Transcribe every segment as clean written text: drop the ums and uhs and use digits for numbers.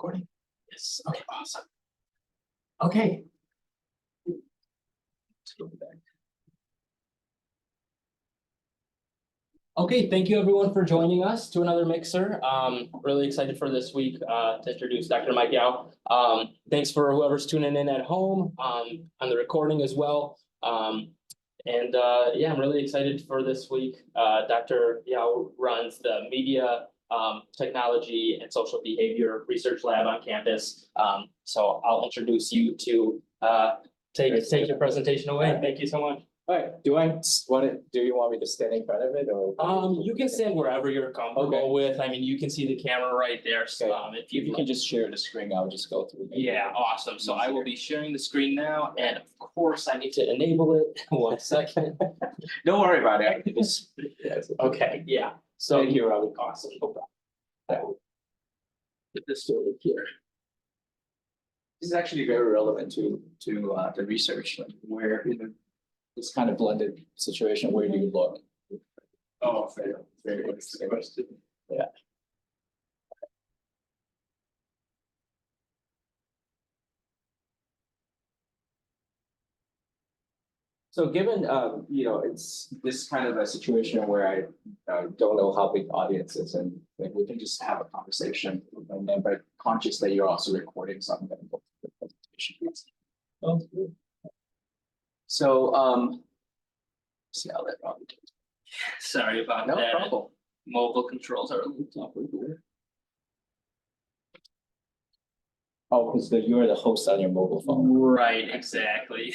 Recording? Yes. Okay, awesome. Okay. Let's go back. Okay, thank you everyone for joining us to another MiXR. Really excited for this week to introduce Dr. Mike Yao. Thanks for whoever's tuning in at home on the recording as well. Yeah, I'm really excited for this week. Dr. Yao runs the Media Technology and Social Behavior Research Lab on campus. So I'll introduce you to take your presentation away. Thank you so much. All right, do you want me to stand in front of it or? You can stand wherever you're comfortable with. I mean, you can see the camera right there. So if you can just share the screen, I'll just go through. Yeah, awesome. So I will be sharing the screen now, and of course I need to enable it. 1 second. Don't worry about it. I can just. Okay, yeah. So Thank you, Robbie. awesome. No problem. Get this over here. This is actually very relevant to the research, like where in this kind of blended situation, where do you look? Oh, very good. Yeah. So given, it's this kind of a situation where I don't know how big the audience is, and like, we can just have a conversation, and then but conscious that you're also recording something that involves the presentation. Oh, good. So, see how that Robbie does. Sorry about No that. problem. Mobile controls are a little tougher here. Oh, because you're the host on your mobile phone. Right, exactly.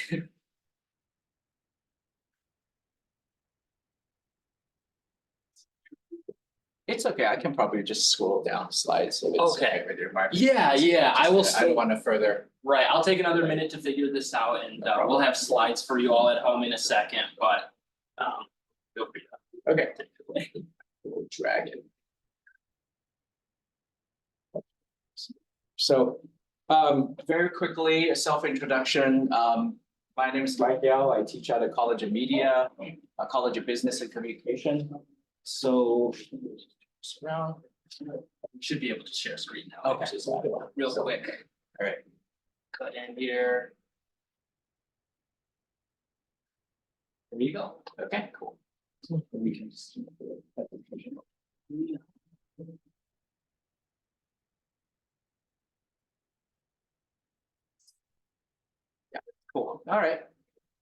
It's okay. I can probably just scroll down slides. If it's Okay. with your Yeah, I will. I don't want to further. Right, I'll take another minute to figure this out, and we'll have slides for you all at home in a second, but feel free to Okay. take it away. We'll drag it. So, very quickly, a self-introduction. My name is Mike Yao. I teach at a College of Media, a College of Business and Communication. So, Around. You should be able to share screen now. Okay. Just real quick. all right. Cut in here. There you go. Okay, cool. We can just. Yeah, cool. All right.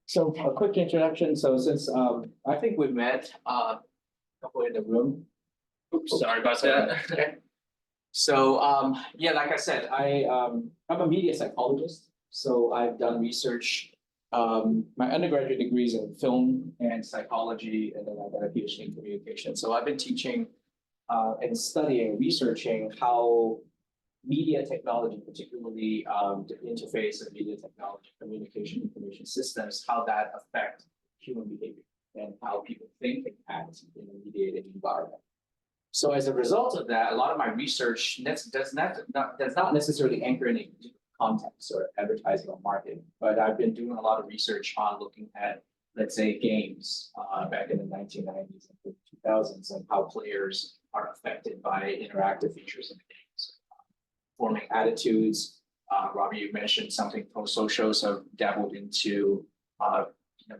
So a quick introduction. So since I think we've met a couple in the room. Oops, sorry about that. Okay. So yeah, like I said, I'm a media psychologist. So I've done research. My undergraduate degree is in film and psychology, and then I got a PhD in communication. So I've been teaching and studying, researching how media technology, particularly the interface of media technology, communication, information systems, how that affect human behavior and how people think and act in a mediated environment. So as a result of that, a lot of my research does not necessarily anchor any context or advertising or marketing, but I've been doing a lot of research on looking at, let's say, games back in the 1990s and 2000s, and how players are affected by interactive features in the games, forming attitudes. Robbie, you mentioned something pro-social, so dabbled into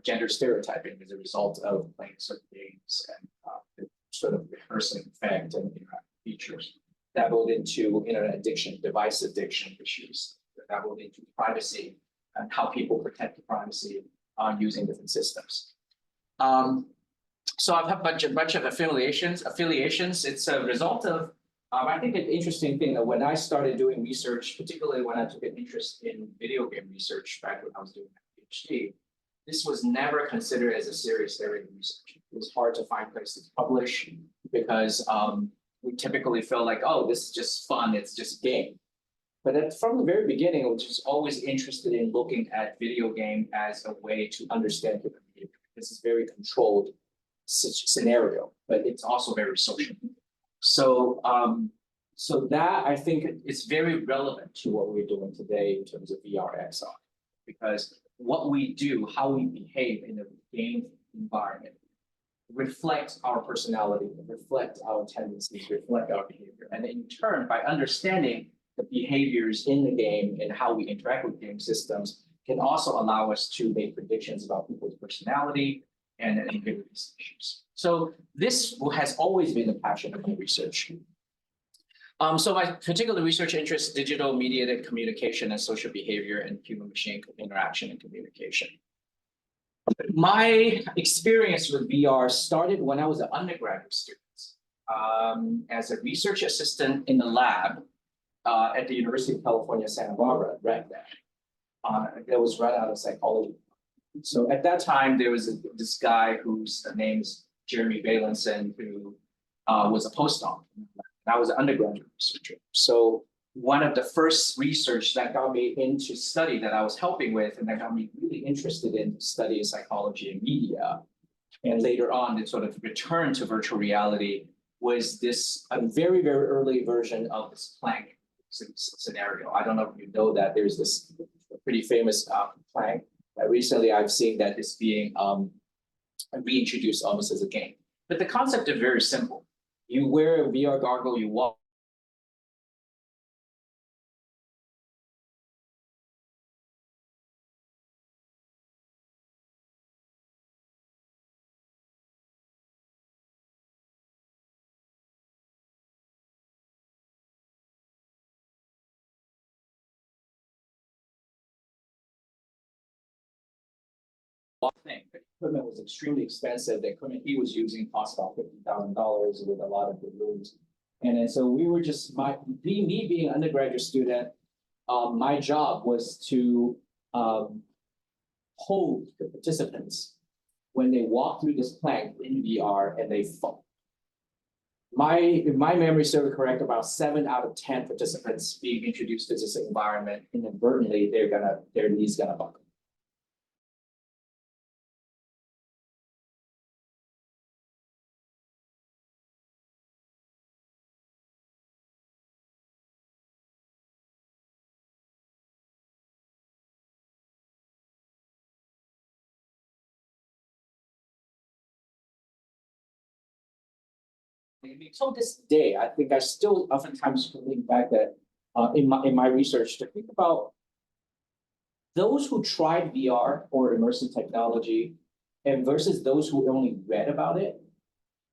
gender stereotyping as a result of playing certain games and the sort of rehearsing effect and interactive features. Dabbled into internet addiction, device addiction issues. Dabbled into privacy and how people protect the privacy using different systems. So I've had a bunch of affiliations. It's a result of, I think, an interesting thing that when I started doing research, particularly when I took an interest in video game research back when I was doing my PhD, this was never considered as a serious area of research. It was hard to find places to publish because we typically feel like, oh, this is just fun, it's just a game. But from the very beginning, I was just always interested in looking at video game as a way to understand human behavior. This is very controlled scenario, but it's also very social. So, so that I think is very relevant to what we're doing today in terms of VR XR, because what we do, how we behave in a game environment, reflect our personality, reflect our tendencies, reflect our behavior, and in turn, by understanding the behaviors in the game and how we interact with game systems can also allow us to make predictions about people's personality and abilities issues. So this has always been a passion of my research. So my particular research interests digital mediated communication and social behavior and human-machine interaction and communication. My experience with VR started when I was an undergraduate student as a research assistant in the lab at the University of California, Santa Barbara, that was run out of psychology. So at that time, there was this guy whose name is Jeremy Valenson, who was a postdoc. And I was an undergraduate researcher. So one of the first research that got me into study that I was helping with, and that got me really interested in studying psychology and media, and later on, it sort of returned to virtual reality, was this a very, very early version of this Planck scenario. I don't know if you know that there's this pretty famous Planck. Recently, I've seen that it's being reintroduced almost as a game. But the concept is very simple. You wear a VR goggle, you walk. Thing. The equipment was extremely expensive. The equipment he was using cost about $50,000 with a lot of balloons. And then so we were just me being an undergraduate student, my job was to hold the participants when they walk through this plank in VR and they fall. If my memory serves correct, about 7 out of 10 participants being introduced to this environment, inadvertently, their knees gonna buckle. Until this day, I think I still oftentimes think back that in my research to think about those who tried VR or immersive technology and versus those who only read about it.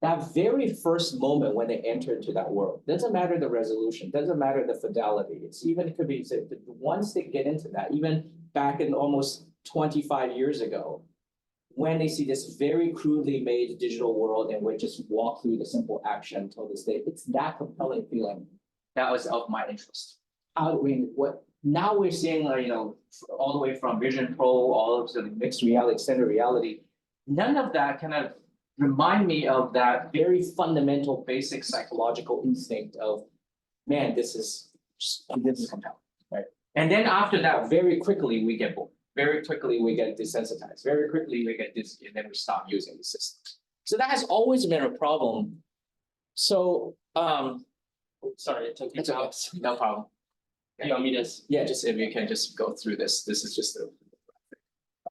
That very first moment when they enter into that world, doesn't matter the resolution, doesn't matter the fidelity. It could be once they get into that, even back in almost 25 years ago, when they see this very crudely made digital world and we just walk through the simple action until this day, it's that compelling feeling that was of my interest. Now we're seeing, all the way from Vision Pro, all of the mixed reality, extended reality, none of that kind of remind me of that very fundamental basic psychological instinct of, man, this is compelling, right? And then after that, very quickly we get bored. Very quickly, we get desensitized. Very quickly, we get this, and then we stop using the system. So that has always been a problem. So, sorry, it took you out. No problem. You want me to? Yeah, just if you can just go through this. This is just a.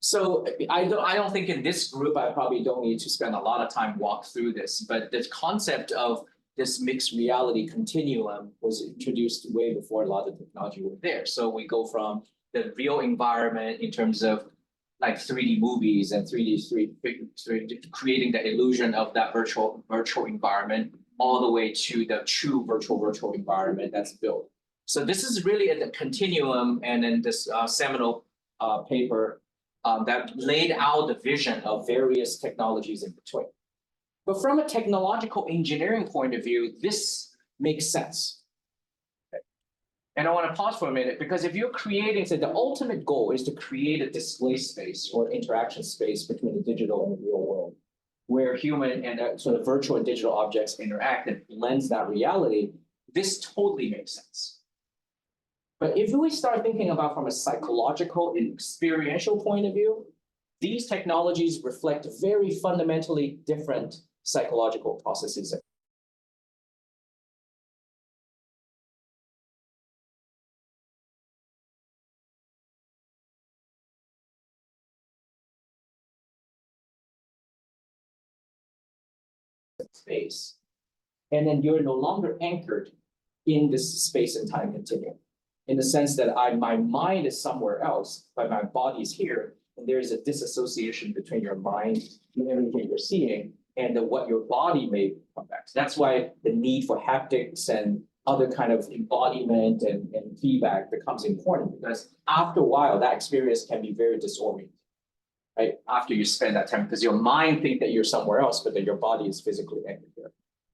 So I don't think in this group I probably don't need to spend a lot of time walk through this, but the concept of this mixed reality continuum was introduced way before a lot of technology were there. So we go from the real environment in terms of like 3D movies and 3D creating the illusion of that virtual environment all the way to the true virtual environment that's built. So this is really at the continuum, and then this seminal paper that laid out the vision of various technologies in between. But from a technological engineering point of view, this makes sense. And I want to pause for a minute, because if you're creating, so the ultimate goal is to create a display space or interaction space between the digital and the real world, where human and sort of virtual and digital objects interact and blends that reality. This totally makes sense. But if we start thinking about from a psychological and experiential point of view, these technologies reflect very fundamentally different psychological processes. Space, and then you're no longer anchored in this space and time continuum. in the sense that my mind is somewhere else, but my body is here. And there is a disassociation between your mind and everything you're seeing and what your body may come back. So that's why the need for haptics and other kind of embodiment and feedback becomes important, because after a while, that experience can be very disorienting, right? After you spend that time, because your mind thinks that you're somewhere else, but then your body is physically anchored there.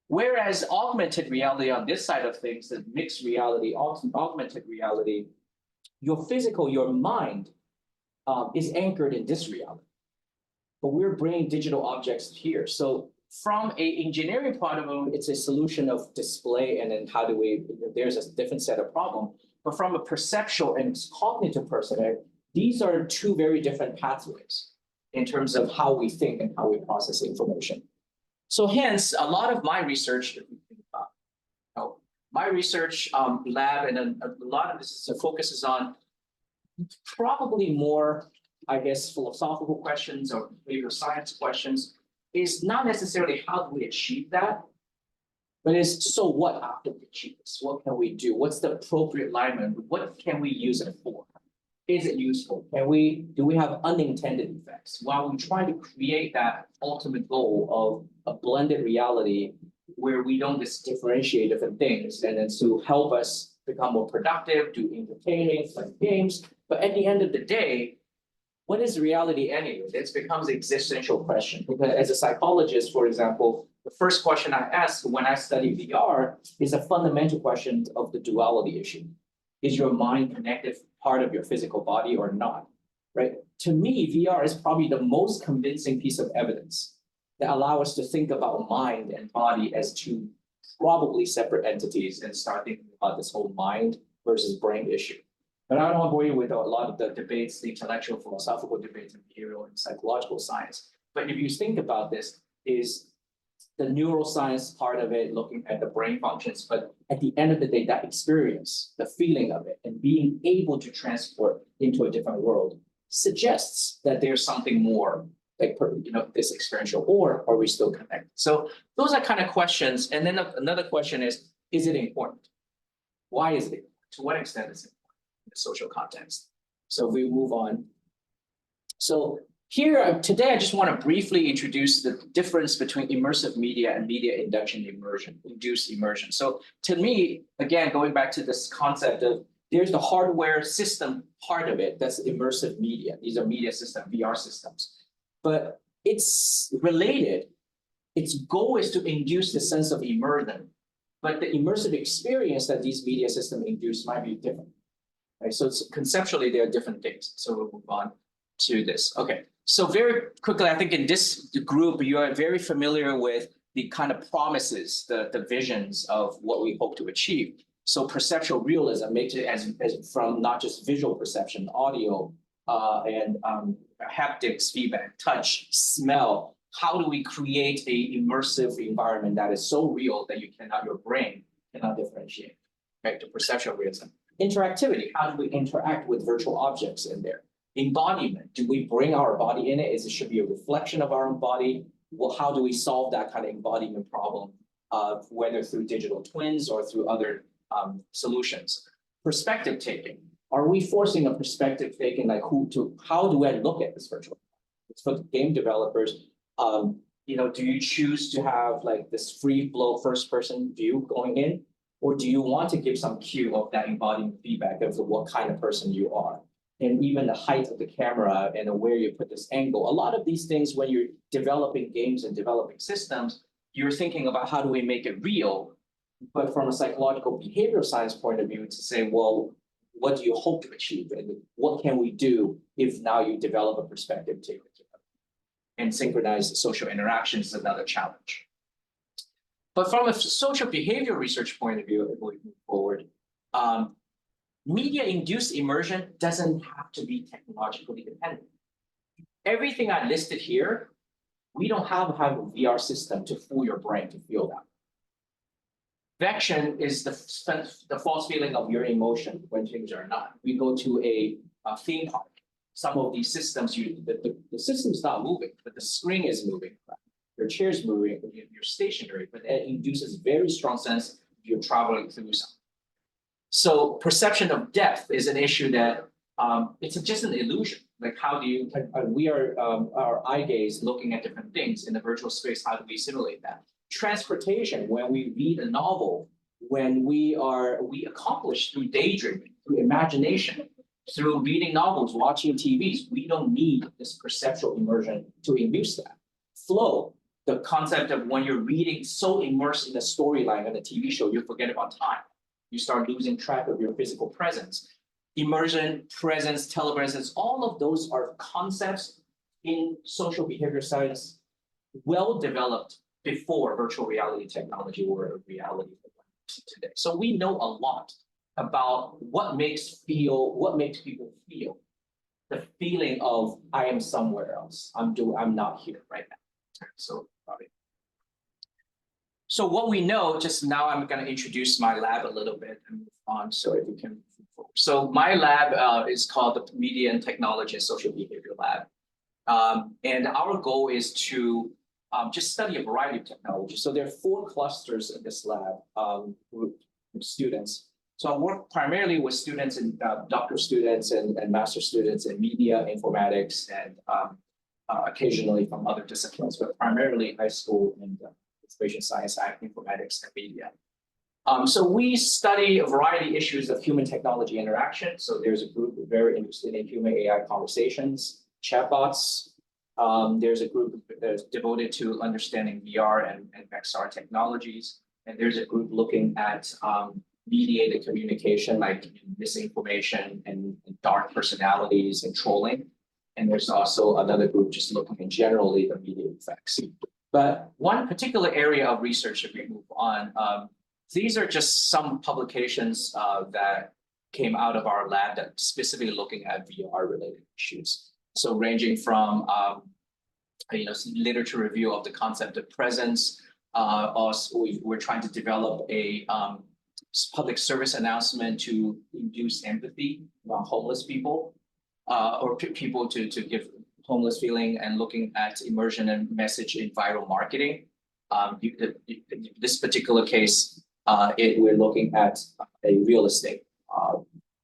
Whereas augmented reality on this side of things, the mixed reality, augmented reality, your mind is anchored in this reality. But we're bringing digital objects here. So from a engineering point of view, it's a solution of display, and then how do we, there's a different set of problem. But from a perceptual and cognitive perspective, these are two very different pathways in terms of how we think and how we process information. So hence, a lot of my research, my research lab, and a lot of this focuses on probably more, I guess, philosophical questions or behavioral science questions, is not necessarily how do we achieve that, but is so what after we achieve this? What can we do? What's the appropriate alignment? What can we use it for? Is it useful? Do we have unintended effects? While we try to create that ultimate goal of a blended reality where we don't just differentiate different things, and then to help us become more productive, do entertaining, play games. But at the end of the day, what is reality anyway? It becomes an existential question. Because as a psychologist, for example, the first question I ask when I study VR is a fundamental question of the duality issue. Is your mind connected part of your physical body or not, right? To me, VR is probably the most convincing piece of evidence that allow us to think about mind and body as two probably separate entities and start thinking about this whole mind versus brain issue. But I don't agree with a lot of the debates, the intellectual philosophical debates in behavioral and psychological science. But if you think about this, is the neuroscience part of it, looking at the brain functions, but at the end of the day, that experience, the feeling of it, and being able to transport into a different world suggests that there's something more, like, this experiential, or are we still connected? So those are kind of questions. And then another question is it important? Why is it important? To what extent is it important in the social context? So if we move on. So here, today, I just want to briefly introduce the difference between immersive media and media induction immersion, induced immersion. So to me, again, going back to this concept of there's the hardware system part of it, that's immersive media. These are media systems, VR systems. But it's related. Its goal is to induce the sense of immersion. But the immersive experience that these media systems induce might be different. Right? So it's, conceptually, they are different things. So we'll move on to this. Okay. So very quickly, I think in this group, you are very familiar with the kind of promises, the visions of what we hope to achieve. So perceptual realism makes it as from not just visual perception, audio, and haptics, feedback, touch, smell. How do we create a immersive environment that is so real that your brain cannot differentiate, right? To perceptual realism. Interactivity, how do we interact with virtual objects in there? Embodiment, do we bring our body in it? It should be a reflection of our own body. Well, how do we solve that kind of embodiment problem, whether through digital twins or through other solutions? Perspective taking, are we forcing a perspective taking, like how do I look at this virtual? It's for the game developers. Do you choose to have like this free flow first person view going in, or do you want to give some cue of that embodiment feedback of what kind of person you are? And even the height of the camera and where you put this angle. A lot of these things, when you're developing games and developing systems, you're thinking about how do we make it real? But from a psychological behavioral science point of view, to say, well, what do you hope to achieve? And what can we do if now you develop a perspective to and synchronize social interactions is another challenge. But from a social behavior research point of view, if we move forward, media-induced immersion doesn't have to be technologically dependent. Everything I listed here, we don't have a VR system to fool your brain to feel that. Vection is the false feeling of your emotion when things are not. We go to a theme park. Some of these systems, the system's not moving, but the screen is moving. Right? Your chair's moving, you're stationary, but it induces very strong sense you're traveling through something. So perception of depth is an issue that it's just an illusion. Like how do you, we are our eye gaze looking at different things in the virtual space, how do we simulate that? Transportation, when we read a novel, when we accomplish through daydreaming, through imagination, through reading novels, watching TVs, we don't need this perceptual immersion to induce that. Flow, the concept of when you're reading so immersed in the storyline of the TV show, you forget about time. You start losing track of your physical presence. Immersion, presence, telepresence, all of those are concepts in social behavior science, well developed before virtual reality technology were a reality today. So we know a lot about what makes people feel. The feeling of I am somewhere else. I'm not here right now. So what we know, just now I'm going to introduce my lab a little bit and move on. So if we can move forward. So my lab is called the Media and Technology and Social Behavior Lab. And our goal is to just study a variety of technologies. So there are 4 clusters in this lab group of students. So I work primarily with students and doctoral students and master students in media, informatics, and occasionally from other disciplines, but primarily high school and information science, informatics, and media. So we study a variety of issues of human technology interaction. So there's a group very interested in human AI conversations, chatbots. There's a group that's devoted to understanding VR and MiXR technologies. And there's a group looking at mediated communication, like misinformation and dark personalities and trolling. And there's also another group just looking at generally the media effects. But one particular area of research, if we move on, these are just some publications that came out of our lab that specifically looking at VR related issues. So ranging from literature review of the concept of presence. Also, we're trying to develop a public service announcement to induce empathy among homeless people, or people to give homeless feeling, and looking at immersion and message in viral marketing. This particular case, we're looking at a real estate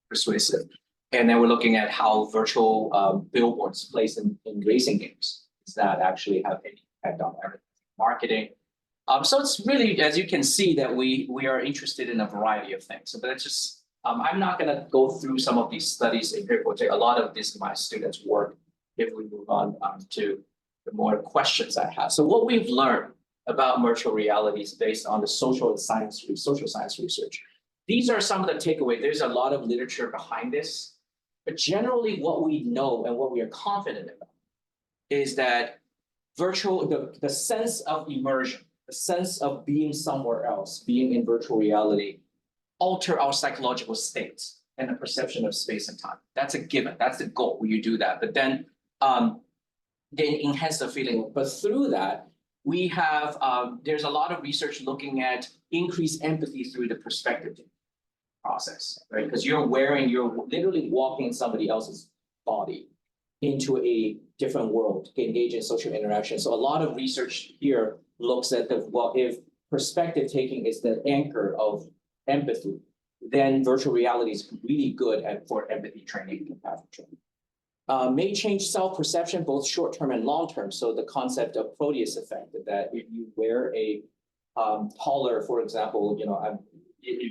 persuasive. And then we're looking at how virtual billboards placed in racing games, does that actually have any impact on marketing? So it's really, as you can see, that we are interested in a variety of things. So, but it's just, I'm not going to go through some of these studies in here. A lot of this my students' work. If we move on to the more questions I have. So what we've learned about virtual reality is based on the social science research. These are some of the takeaways. There's a lot of literature behind this, but generally what we know and what we are confident about is that the sense of immersion, the sense of being somewhere else, being in virtual reality, alter our psychological states and the perception of space and time. That's a given. That's the goal when you do that. But then they enhance the feeling. But through that, we have there's a lot of research looking at increased empathy through the perspective process, right? Because you're literally walking in somebody else's body into a different world, engage in social interaction. So a lot of research here looks at if perspective taking is the anchor of empathy, then virtual reality is really good for empathy training and compassion training. May change self-perception, both short-term and long-term. So the concept of Proteus effect, that if you wear a taller, for example,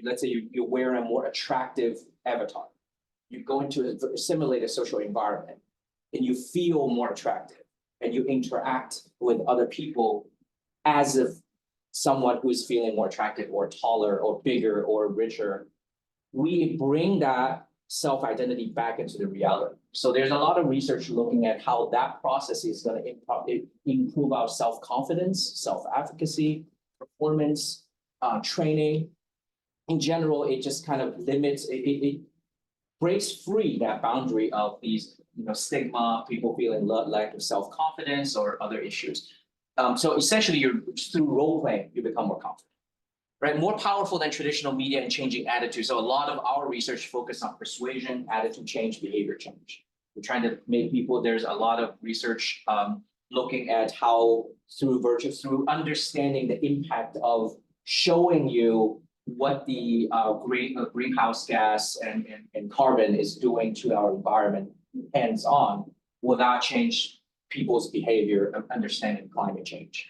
let's say you wear a more attractive avatar, you go into a simulated social environment and you feel more attractive and you interact with other people as if someone who is feeling more attractive or taller or bigger or richer. We bring that self-identity back into the reality. So there's a lot of research looking at how that process is going to improve our self-confidence, self-efficacy, performance, training. In general, it just kind of limits, it breaks free that boundary of these stigma, people feeling lack of self-confidence or other issues. So essentially, through role playing, you become more confident. Right, more powerful than traditional media in changing attitudes. So a lot of our research focused on persuasion, attitude change, behavior change. We're trying to make people, there's a lot of research looking at how through understanding the impact of showing you what the greenhouse gas and carbon is doing to our environment hands-on will not change people's behavior of understanding climate change.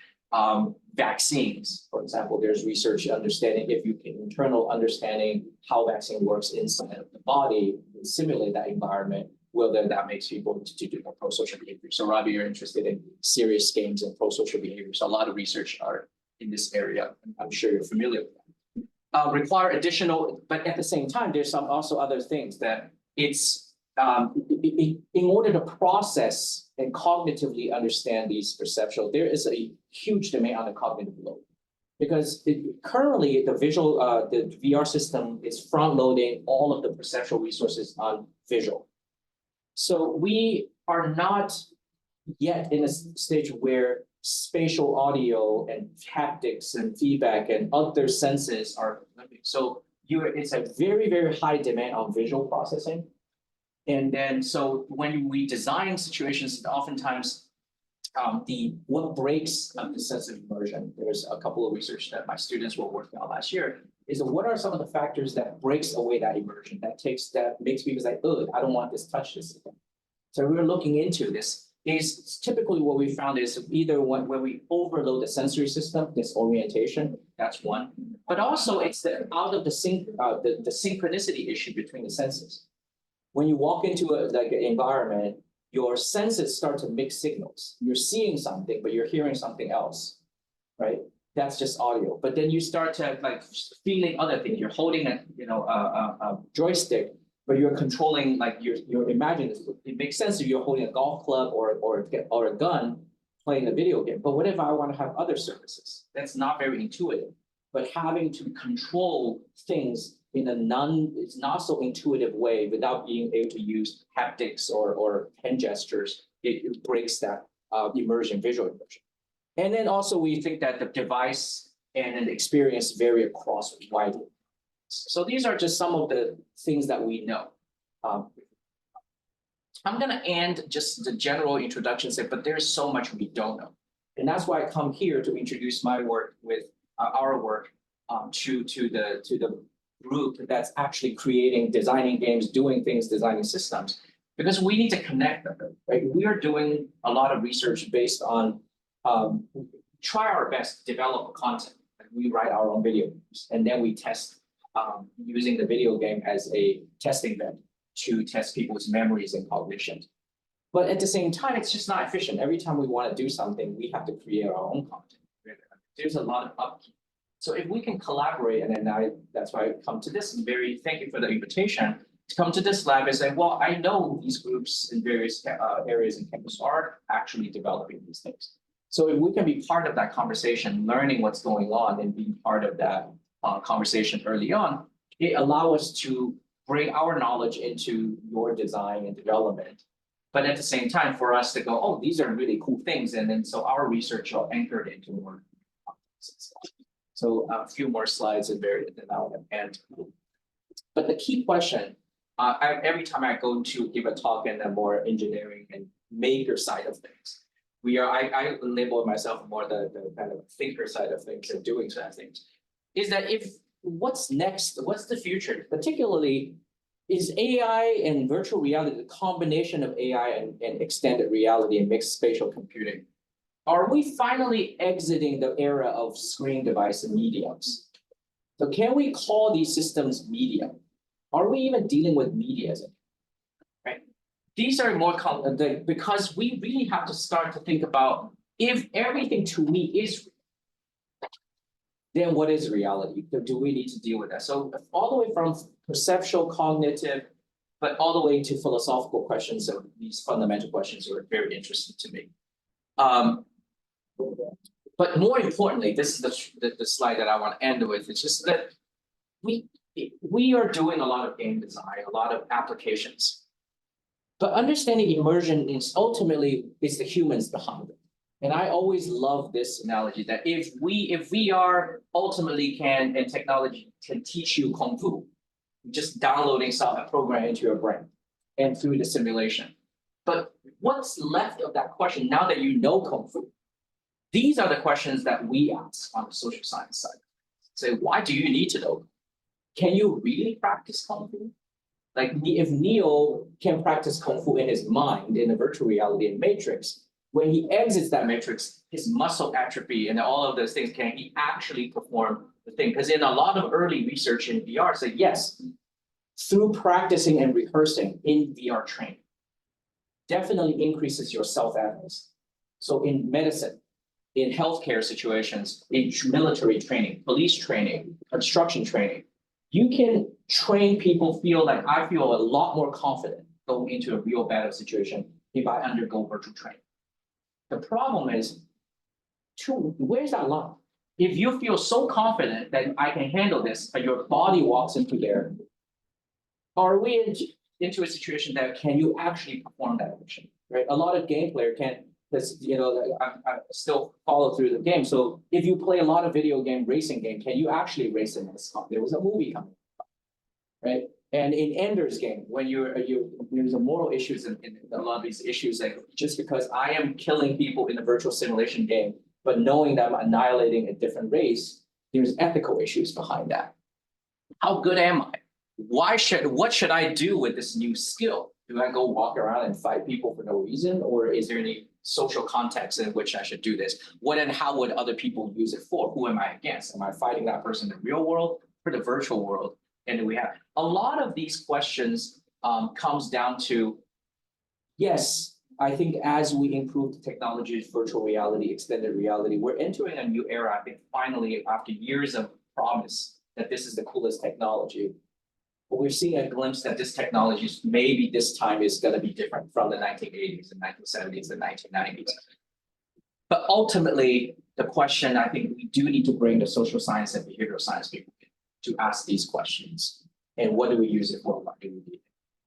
Vaccines, for example, there's research understanding if you can internal understanding how vaccine works inside of the body and simulate that environment, whether that makes people to do more pro-social behavior. So Robbie, you're interested in serious games and pro-social behavior. So a lot of research are in this area. I'm sure you're familiar with that. Require additional, but at the same time, there's some also other things that it's in order to process and cognitively understand these perceptual, there is a huge demand on the cognitive load. Because currently the visual, the VR system is front loading all of the perceptual resources on visual. So we are not yet in a stage where spatial audio and haptics and feedback and other senses are, so it's a very, very high demand on visual processing. And then, so when we design situations, oftentimes what breaks the sense of immersion, there's a couple of research that my students were working on last year, is what are some of the factors that breaks away that immersion, that makes people say, oh, I don't want this touch this again. So we're looking into this. Is typically what we found is either when we overload the sensory system, this orientation, that's one, but also it's the out of the synchronicity issue between the senses. When you walk into an environment, your senses start to mix signals. You're seeing something, but you're hearing something else, right? That's just audio. But then you start to feeling other things. You're holding a joystick, but you're controlling you're imagining this. It makes sense if you're holding a golf club or a gun playing a video game. But what if I want to have other services? That's not very intuitive. But having to control things in it's not so intuitive way without being able to use haptics or hand gestures, it breaks that visual immersion. And then also we think that the device and an experience vary across widely. So these are just some of the things that we know. I'm gonna end just the general introduction, but there's so much we don't know. And that's why I come here to introduce my work with our work to the group that's actually designing games, doing things, designing systems, because we need to connect them, right? We are doing a lot of research based on, try our best to develop content. We write our own video games, and then we test using the video game as a testing bed to test people's memories and cognition. But at the same time, it's just not efficient. Every time we want to do something, we have to create our own content. There's a lot of upkeep. So if we can collaborate, and then that's why I come to this, and thank you for the invitation to come to this lab and say, well, I know these groups in various areas in campus are actually developing these things. So if we can be part of that conversation, learning what's going on and being part of that conversation early on, it allows us to bring our knowledge into your design and development. But at the same time, for us to go, oh, these are really cool things. And then so our research are anchored into more. So a few more slides and then I'll end. But the key question, every time I go to give a talk in the more engineering and maker side of things, I label myself more the kind of thinker side of things and doing side of things, is that what's next, what's the future, particularly is AI and virtual reality, the combination of AI and extended reality and mixed spatial computing. Are we finally exiting the era of screen device and mediums? So can we call these systems media? Are we even dealing with media? Right? These are more because we really have to start to think about if everything to me is real, then what is reality? Do we need to deal with that? So all the way from perceptual, cognitive, but all the way to philosophical questions of these fundamental questions are very interesting to me. But more importantly, this is the slide that I want to end with. It's just that we are doing a lot of game design, a lot of applications. But understanding immersion is ultimately the humans behind it. And I always love this analogy that if VR ultimately and technology can teach you Kung Fu, just downloading a program into your brain and through the simulation. But what's left of that question now that you know Kung Fu? These are the questions that we ask on the social science side. Say, why do you need to know? Can you really practice Kung Fu? Like if Neo can practice Kung Fu in his mind in a virtual reality in Matrix, when he exits that Matrix, his muscle atrophy and all of those things, can he actually perform the thing? Because in a lot of early research in VR said, yes, through practicing and rehearsing in VR training, definitely increases your self-awareness. So in medicine, in healthcare situations, in military training, police training, construction training, you can train people feel like I feel a lot more confident going into a real battle situation if I undergo virtual training. The problem is, where's that line? If you feel so confident that I can handle this, but your body walks into there, are we into a situation that can you actually perform that action? Right? A lot of game player can, because I still follow through the game. So if you play a lot of video game racing game, can you actually race in this? There was a movie coming, right? And in Ender's Game, when there's a moral issues in a lot of these issues, like just because I am killing people in a virtual simulation game, but knowing that I'm annihilating a different race, there's ethical issues behind that. How good am I? What should I do with this new skill? Do I go walk around and fight people for no reason? Or is there any social context in which I should do this? What and how would other people use it for? Who am I against? Am I fighting that person in the real world or the virtual world? And we have a lot of these questions comes down to, yes, I think as we improve the technologies, virtual reality, extended reality, we're entering a new era. I think finally, after years of promise that this is the coolest technology, but we're seeing a glimpse that this technology maybe this time is going to be different from the 1980s and 1970s and 1990s. But ultimately, the question I think we do need to bring the social science and behavioral science people to ask these questions. And what do we use it for? What do we need?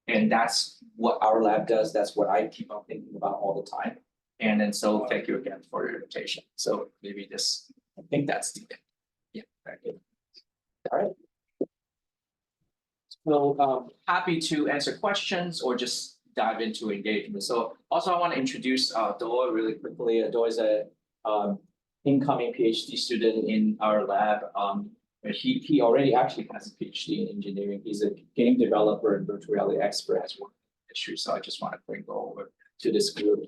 And that's what our lab does. That's what I keep on thinking about all the time. And then so thank you again for your invitation. So maybe this, I think that's the end. Yeah, thank you. All right. So happy to answer questions or just dive into engagement. So also I want to introduce Doa really quickly. Doa is a incoming PhD student in our lab. He already actually has a PhD in engineering. He's a game developer and virtual reality expert as well. So I just want to bring over to this group.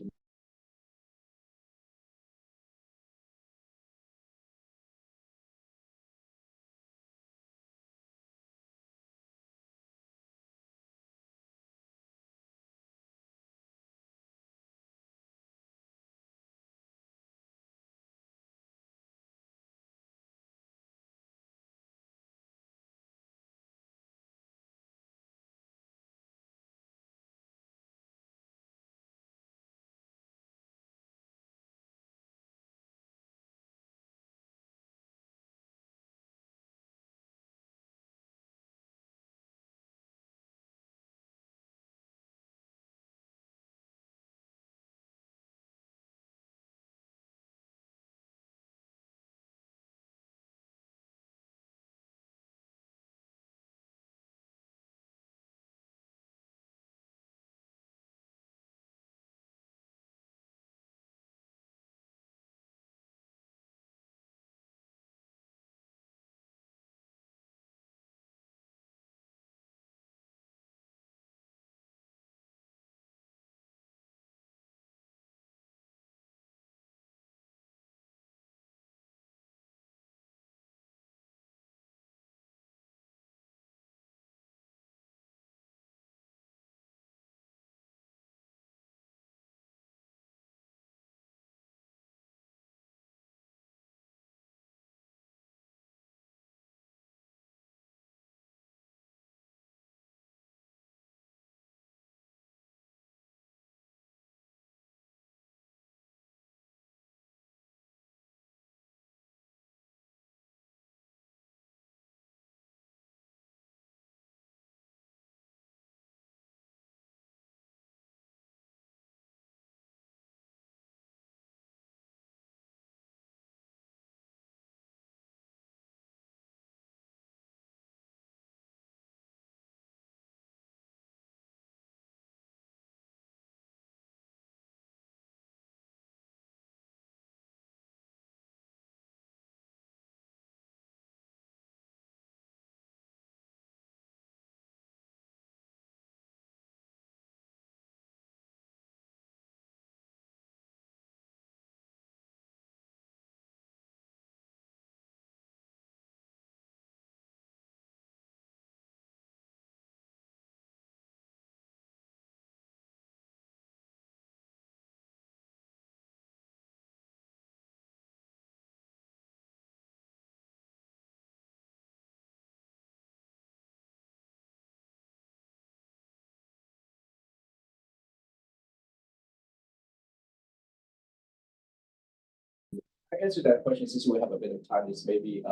answer that question, since we have a bit of time, is maybe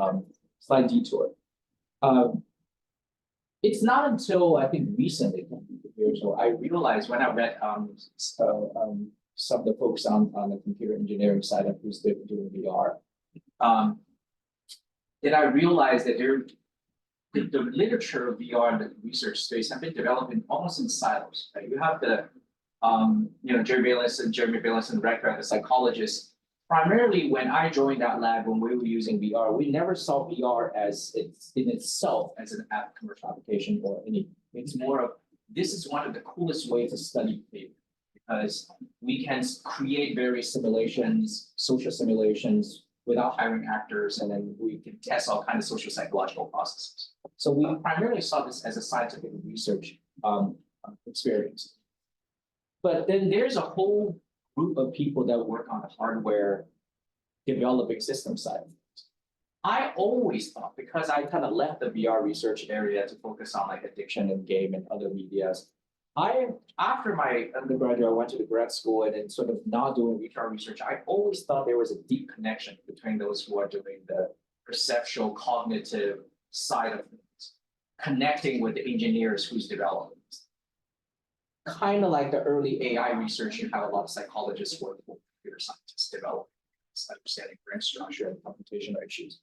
slight detour. It's not until I think recently, years ago, I realized when I read some of the folks on the computer engineering side of who's doing VR, that I realized that the literature of VR and the research space have been developing almost in silos. Right? You have the Jeremy Bayless and Rector, the psychologists. Primarily, when I joined that lab, when we were using VR, we never saw VR as in itself as an commercial application or any. It's more of this is one of the coolest ways to study behavior because we can create various simulations, social simulations without hiring actors, and then we can test all kinds of social psychological processes. So we primarily saw this as a scientific research experience. But then there's a whole group of people that work on the hardware developing system side of things. I always thought, because I kind of left the VR research area to focus on like addiction and game and other medias, after my undergraduate, I went to the grad school and then sort of not doing VR research, I always thought there was a deep connection between those who are doing the perceptual cognitive side of things, connecting with the engineers who's developing. Kind of like the early AI research, you have a lot of psychologists working with computer scientists developing understanding brain structure and computational issues.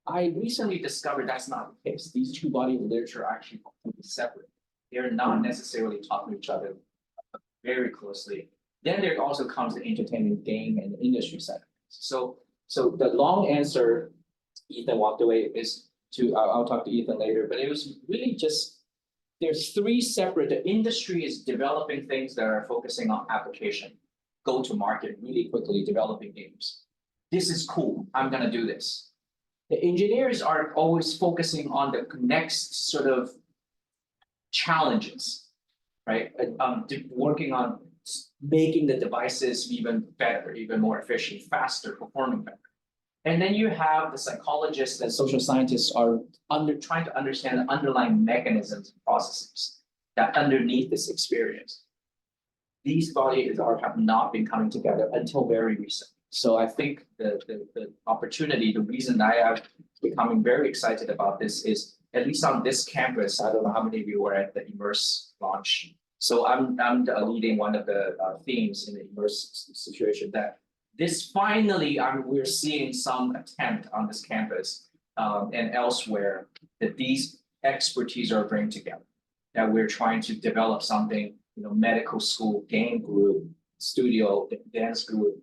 I recently discovered that's not the case. These two bodies of literature are actually completely separate. They're not necessarily talking to each other very closely. Then there also comes the entertainment, game, and industry side. So the long answer, Ethan walked away, is to I'll talk to Ethan later, but it was really just. There's three separate, the industry is developing things that are focusing on application, go to market really quickly, developing games. This is cool, I'm gonna do this. The engineers are always focusing on the next sort of challenges, right? Working on making the devices even better, even more efficient, faster, performing better. And then you have the psychologists and social scientists are trying to understand the underlying mechanisms and processes that underneath this experience. These bodies have not been coming together until very recently. So I think the opportunity, the reason I am becoming very excited about this is, at least on this campus, I don't know how many of you were at the Immerse launch. So I'm leading one of the themes in the Immerse situation that this finally, we're seeing some attempt on this campus and elsewhere that these expertise are bringing together. That we're trying to develop something, medical school, game group, studio, dance group,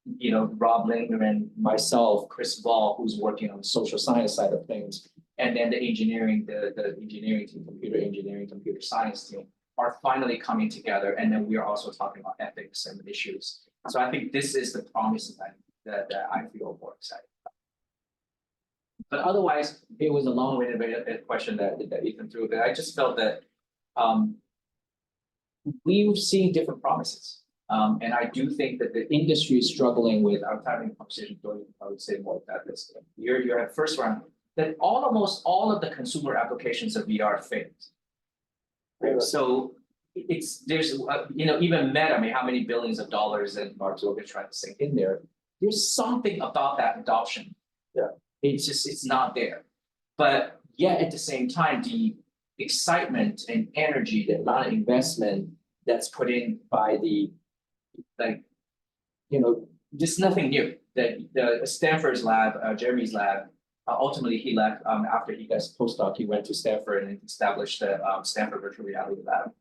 Rob Langer and myself, Chris Ball, who's working on the social science side of things, and then the engineering, the engineering team, computer engineering, computer science team are finally coming together. And then we are also talking about ethics and issues. So I think this is the promise that I feel more excited about. But otherwise, it was a long-winded question that Ethan threw. But I just felt that we've seen different promises. And I do think that the industry is struggling with, I was having a conversation, I would say more about this. You're at first round, that almost all of the consumer applications of VR failed. Right? So there's even Meta, I mean, how many billions of dollars and Mark Zuckerberg trying to sink in there. There's something about that adoption. Yeah. It's not there. But yet at the same time, the excitement and energy, the amount of investment that's put in by just nothing new. That the Stanford's lab, Jeremy's lab, ultimately he left after he got his postdoc, he went to Stanford and established the Stanford Virtual Reality Lab.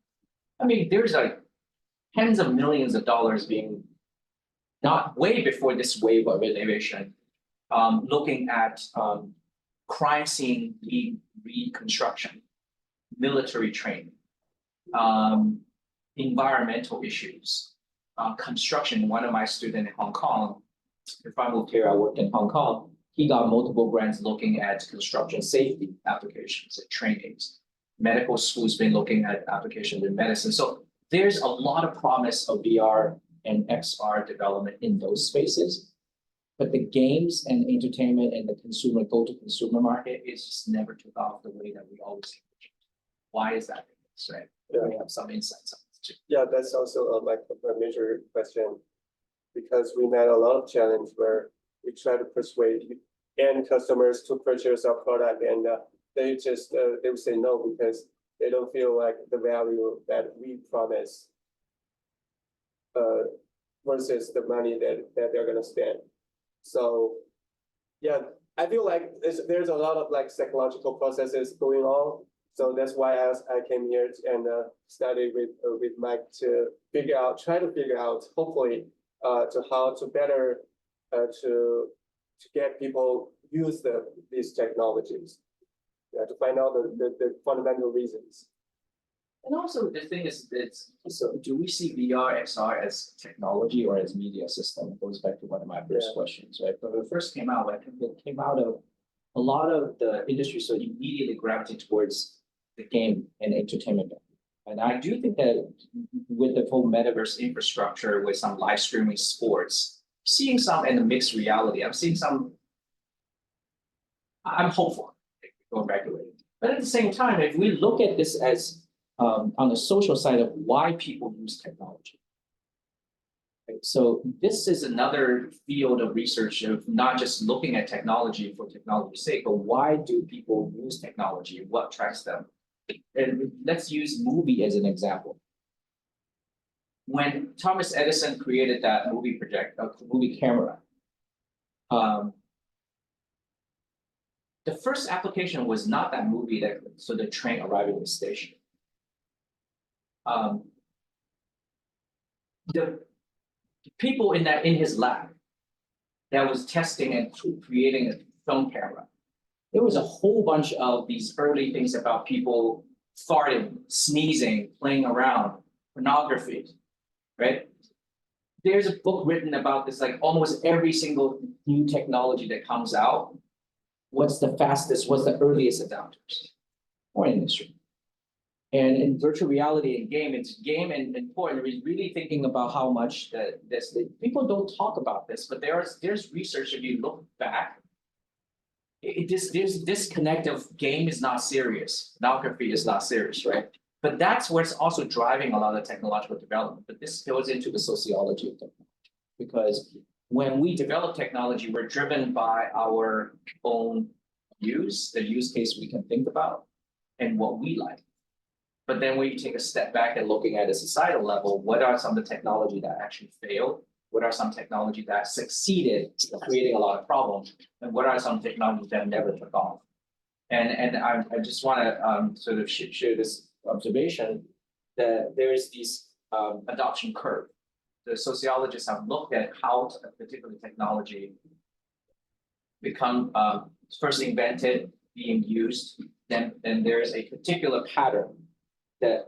I mean, there's like tens of millions of dollars being, not way before this wave of innovation, looking at crime scene reconstruction, military training, environmental issues, construction. One of my students in Hong Kong, if I moved here, I worked in Hong Kong, he got multiple grants looking at construction safety applications and trainings. Medical school's been looking at applications in medicine. So there's a lot of promise of VR and XR development in those spaces. But the games and entertainment and the consumer go-to-consumer market is just never took off the way that we always envisioned. Why is that? Right? Yeah. We have some insights on this too. Yeah, that's also my major question. because we met a lot of challenge where we try to persuade end customers to purchase our product, and they just they would say no because they don't feel like the value that we promise versus the money that they're gonna spend. So yeah, I feel like there's a lot of like psychological processes going on. So that's why I came here and studied with Mike to try to figure out, hopefully, to how to better to get people use these technologies. Yeah, to find out the fundamental reasons. And also the thing is, so do we see VR, XR as technology or as media system? It goes back to one of my first questions, right? When it first came out, like it came out of a lot of the industry, so immediately gravitated towards the game and entertainment. And I do think that with the whole metaverse infrastructure, with some live streaming sports, seeing some in the mixed reality, I'm hopeful going back to it. But at the same time, if we look at this as on the social side of why people use technology. Right? So this is another field of research of not just looking at technology for technology's sake, but why do people use technology? What attracts them? And let's use movie as an example. When Thomas Edison created that movie camera, the first application was not that movie so the train arriving at the station. The people in his lab that was testing and creating a film camera, there was a whole bunch of these early things about people farting, sneezing, playing around, pornography, right? There's a book written about this, like almost every single new technology that comes out. What's the fastest, what's the earliest adopters or industry? And in virtual reality and game, it's game and important. We're really thinking about how much people don't talk about this, but there's research. If you look back, there's disconnect of game is not serious, pornography is not serious, right? But that's what's also driving a lot of technological development. But this goes into the sociology of technology, because when we develop technology, we're driven by our own the use case we can think about, and what we like. But then when you take a step back and looking at a societal level, what are some of the technology that actually failed? What are some technology that succeeded in creating a lot of problems? And what are some technologies that never took off? And I just want to sort of share this observation that there is this adoption curve. The sociologists have looked at how a particular technology become first invented, being used, then there's a particular pattern that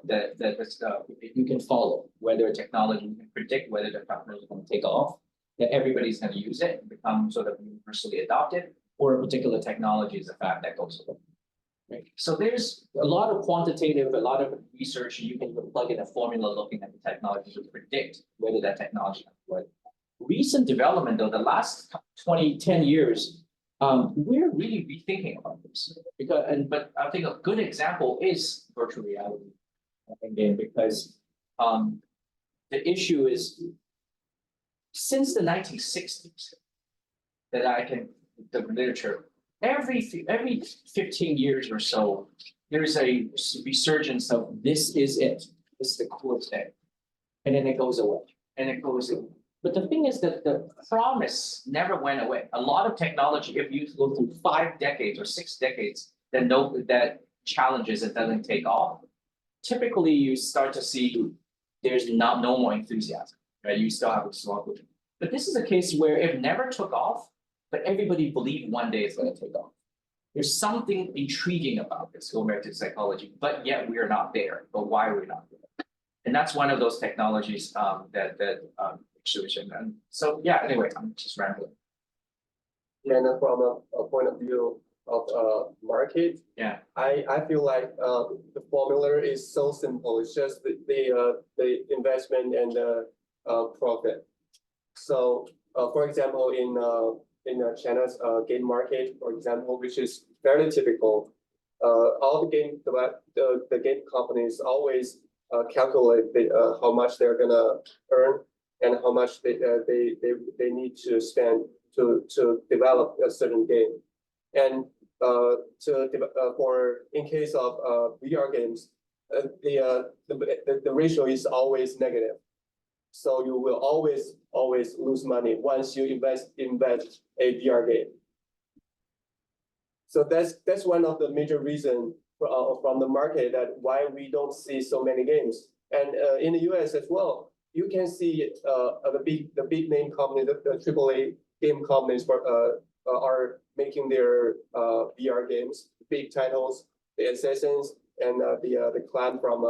you can follow, whether a technology, you can predict whether the technology is going to take off, that everybody's going to use it and become sort of universally adopted, or a particular technology is a fact that goes away. Right. So there's a lot of quantitative, a lot of research, you can plug in a formula looking at the technology to predict whether that technology will work. Recent development though, the last 10 years, we're really rethinking about this. But I think a good example is virtual reality again, because the issue is since the 1960s the literature, every 15 years or so, there's a resurgence of this is it. This is the cool thing. And then it goes away. And it goes away. But the thing is that the promise never went away. A lot of technology, if you go through 5 decades or 6 decades, that challenges it doesn't take off. Typically, you start to see there's no more enthusiasm, right? You still have a struggle. But this is a case where it never took off, but everybody believed one day it's going to take off. There's something intriguing about this, going back to psychology, but yet we're not there. But why are we not there? And that's one of those technologies and so yeah, anyway, I'm just rambling. And from a point of view of market, yeah, I feel like the formula is so simple. It's just the investment and the profit. So for example, in China's game market, for example, which is very typical, all the game companies always calculate how much they're gonna earn and how much they need to spend to develop a certain game. And for in case of VR games, the ratio is always negative. So you will always lose money once you invest a VR game. So that's one of the major reasons from the market that why we don't see so many games. And in the US as well, you can see the big name company, the AAA game companies are making their VR games, big titles, the Assassins and the clan from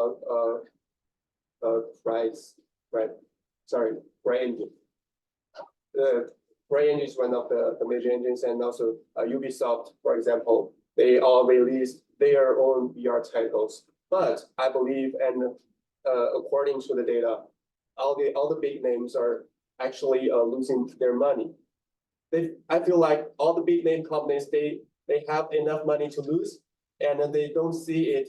CryEngine. The CryEngine is one of the major engines, and also Ubisoft, for example, they all released their own VR titles. But I believe, and according to the data, all the big names are actually losing their money. I feel like all the big name companies, they have enough money to lose, and they don't see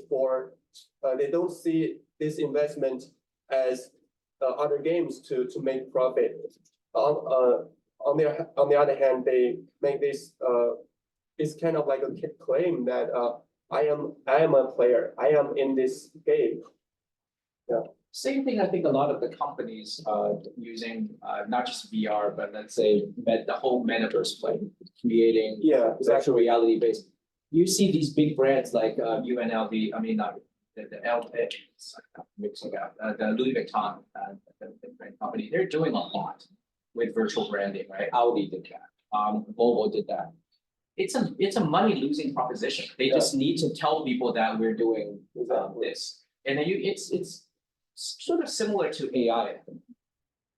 this investment as other games to make profit. On the other hand, they make this it's kind of like a claim that I am a player. I am in this game. Yeah. Same thing, I think a lot of the companies using not just VR, but let's say the whole metaverse play, creating virtual reality based. You see these big brands like UNLV, I mean, the Louis Vuitton, the brand company, they're doing a lot with virtual branding, right? Audi did that, Volvo did that. It's a money losing proposition. They just need to tell people that we're doing this, and then it's sort of similar to AI. I think.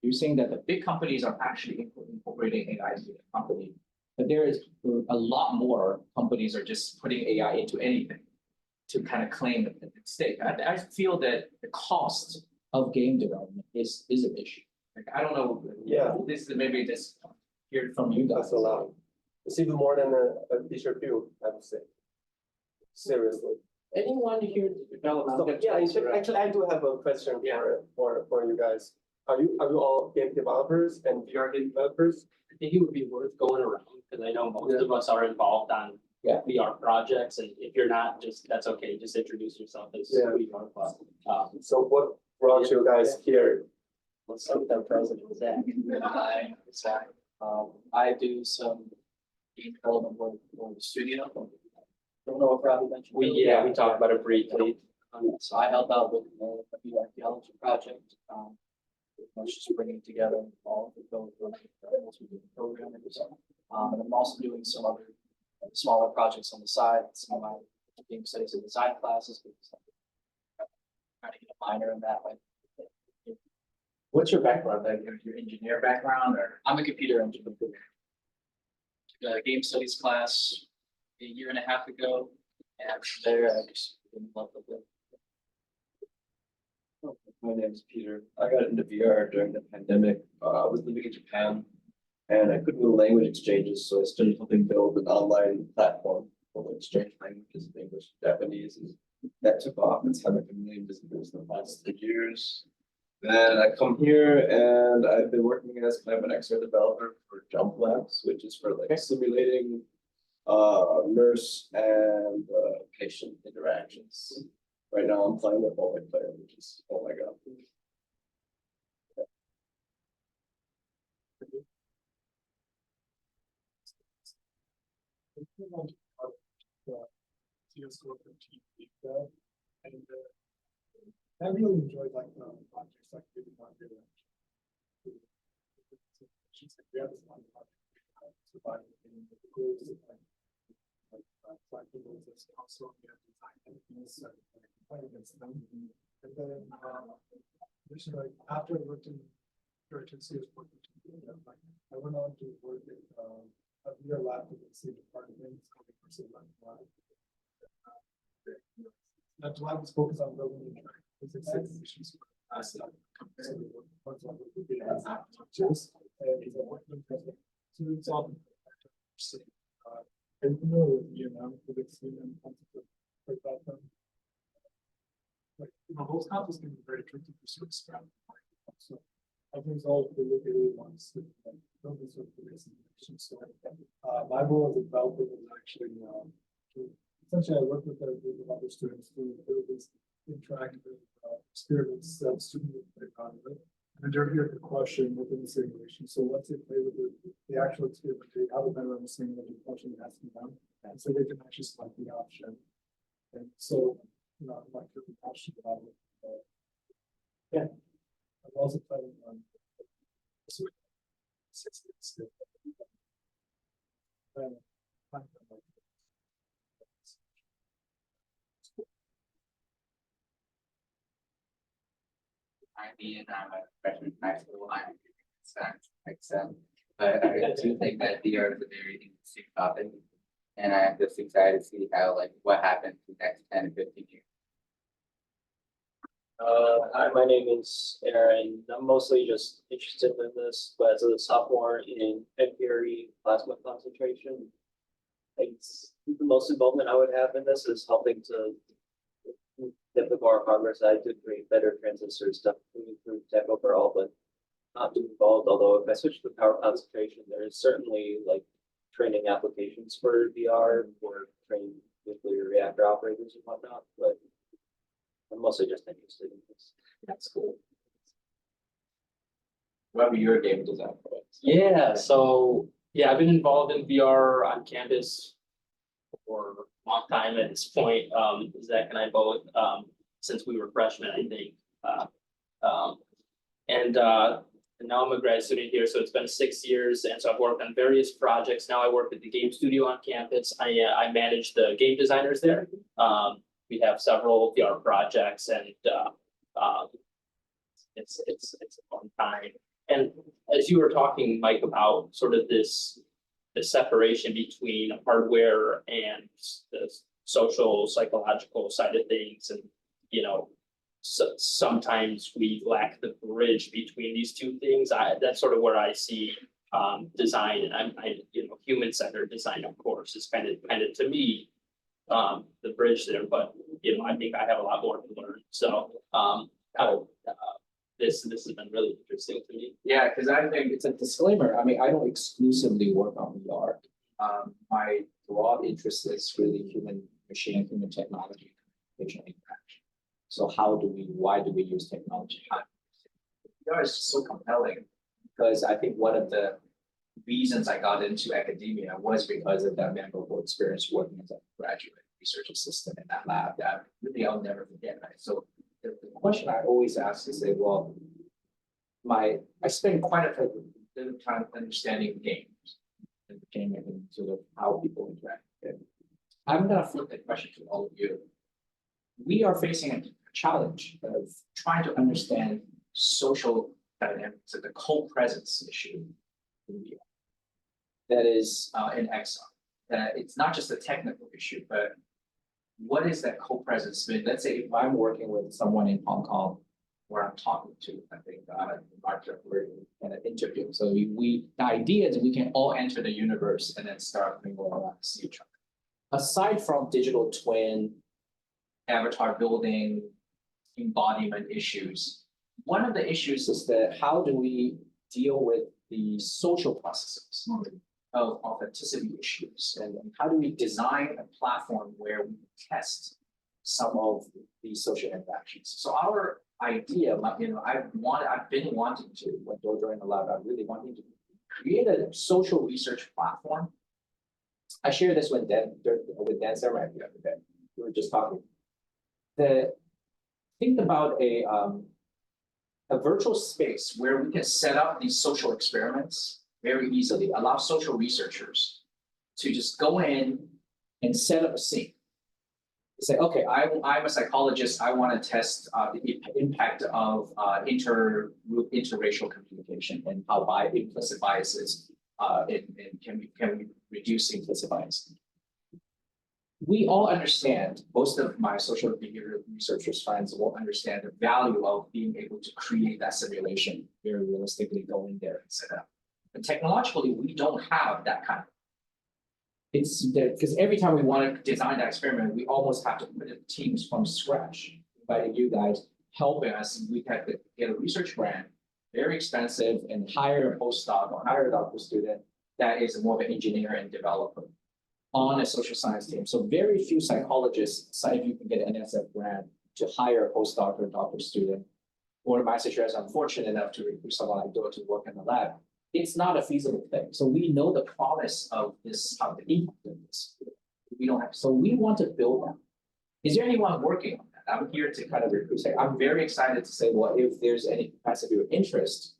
You're saying that the big companies are actually incorporating AI into the company, but there is a lot more companies are just putting AI into anything to kind of claim that it's stake. I feel that the cost of game development is an issue. Like I don't know. Yeah. This is maybe just hear from you guys. That's a lot. It's even more than a teacher bill, I would say. Seriously. Anyone here to develop? So, yeah, actually, I do have a question for you guys. Are you all game developers and VR game developers? I think it would be worth going around because I know most of us are involved on VR projects, and if you're not, that's okay. Just introduce yourself as VR club. So what brought you guys here? Let's start with our president, Zach. Hi, Zach. I do some game development work for the studio. Don't know if Robbie mentioned. We talked about it briefly. So I help out with the video archaeology project. Pretty much just bringing together all of the programming. And I'm also doing some other smaller projects on the side. Some of my game studies and design classes. Because I'm trying to get a minor in that way. What's your background? Like your engineer background, or I'm a computer engineer. Took a game studies class a year and a half ago, and from there I just been in love with it. My name is Peter. I got into VR during the pandemic. I was living in Japan and I couldn't do language exchanges, so I started helping build an online platform for exchange languages, English, Japanese, and that took off. It's had like 1 million visitors in the past 3 years. Then I come here and I've been working as kind of an MiXR developer for Jump Labs, which is for like simulating nurse and patient interactions. Right now I'm playing with multiplayer, which is, oh my God. And I really enjoyed like projects like we have this one project surviving in the goals like this council we have design things and fight against them. And then additionally, after I worked in Direction Series like I went on to work at a VR lab with the state department called the Person Lab. That lab was focused on building physics simulations. So it's all I'm familiar with physics and concepts like that. Like those concepts can be very tricky for students. So I've resolved the look at it once. Don't be sort of information. So, my role as a developer was actually, essentially I work with a group of other students to build this interactive experiments that students would play on with. And they're here to question within the simulation. So once they play with the actual experiment, they have a better understanding of the question that has to be done. And so they can actually select the option. And so, I'm not sure if passionate about it. Yeah. I'm also planning on. I'm Ian, I'm a freshman in high school, I'm in science, but I do think that VR is a very interesting topic. And I'm just excited to see how, like, what happens in the next 10 to 15 years. Hi, my name is Aaron. I'm mostly just interested in this, but as a sophomore in MPRE plasma concentration, it's the most involvement I would have in this is helping to get the more progress I to create better transistors to improve tech overall, but not too involved. Although if I switch to power concentration, there is certainly like training applications for VR for training nuclear reactor operators and whatnot, but I'm mostly just interested in this. That's cool. What about your game design projects? Yeah, so, yeah, I've been involved in VR on campus for a long time at this point. Zach and I both, since we were freshmen, I think. And now I'm a grad student here, so it's been 6 years, and so I've worked on various projects. Now I work at the game studio on campus. I manage the game designers there. We have several VR projects, and it's a fun time. And as you were talking, Mike, about sort of the separation between hardware and the social, psychological side of things, and sometimes we lack the bridge between these two things. That's sort of where I see design, and I human-centered design, of course, is kind of to me the bridge there. But I think I have a lot more to learn. So this has been really interesting to me. Yeah, because I think it's a disclaimer. I mean, I don't exclusively work on VR. My broad interest is really human machine, human technology, communication, interaction. So why do we use technology? VR is just so compelling because I think one of the reasons I got into academia was because of that memorable experience working as a graduate research assistant in that lab that really I'll never forget. Right? So the question I always ask is, well, I spend quite a bit of time understanding games and gaming and sort of how people interact. I'm gonna flip that question to all of you. We are facing a challenge of trying to understand social dynamics of the co-presence issue in VR. That is in XR. It's not just a technical issue, but what is that co-presence? I mean, let's say if I'm working with someone in Hong Kong where I'm talking to, I think, we're in an interview. So the idea is we can all enter the universe and then start mingling around to see each other. Aside from digital twin, avatar building, embodiment issues, one of the issues is that how do we deal with the social processes of authenticity issues, and how do we design a platform where we test some of these social interactions? So our idea, I've been wanting to, when Dojo in the lab, I really wanted to create a social research platform. I shared this with Dan Samurai the other day. We were just talking. Think about a virtual space where we can set up these social experiments very easily, allow social researchers to just go in and set up a scene. Say, okay, I'm a psychologist. I want to test the impact of interracial communication and how implicit biases and can we reduce implicit bias. We all understand, most of my social behavior researchers friends will understand the value of being able to create that simulation very realistically, go in there and set up. But technologically, we don't have that kind of. It's there because every time we want to design that experiment, we almost have to put in teams from scratch, inviting you guys, helping us. We have to get a research grant very expensive, and hire a postdoc or hire a doctoral student that is more of an engineer and developer on a social science team. So very few psychologists decide if you can get an NSF grant to hire a postdoc or a doctoral student. Or in my situation, I'm fortunate enough to recruit someone like Doe to work in the lab. It's not a feasible thing. So we know the promise of this, of the impact of this. We don't have, so we want to build that. Is there anyone working on that? I'm here to kind of recruit. I'm very excited to say, well, if there's any capacity or interest,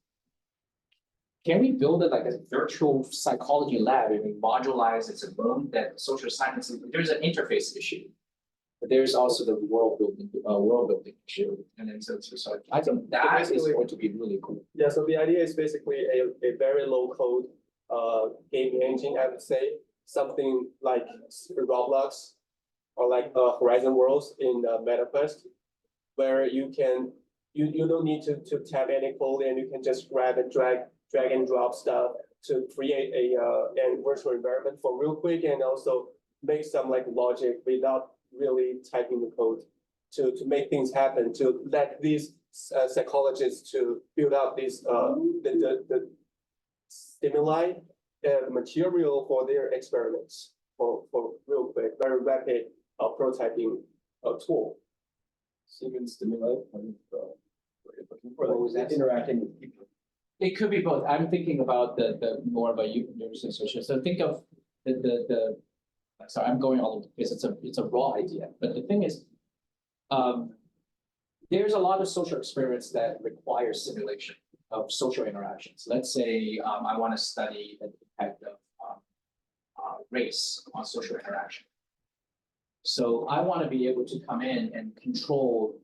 can we build it like a virtual psychology lab and we modularize it's a room that social science, there's an interface issue. But there's also the world building issue. And then so I think that is going to be really cool. Yeah, so the idea is basically a very low code game engine, I would say, something like Roblox or like Horizon Worlds in Metaverse, where you don't need to tap any code and you can just drag and drop stuff to create a virtual environment for real quick, and also make some like logic without really typing the code to make things happen, to let these psychologists to build up these the stimuli and material for their experiments for real quick, very rapid prototyping tool. Siemens stimuli, What was that? interacting with people. It could be both. I'm thinking about the more of a university association. So think of the sorry, I'm going all over the place. It's a raw idea. But the thing is, there's a lot of social experiments that require simulation of social interactions. Let's say I want to study the impact of race on social interaction. So I want to be able to come in and control.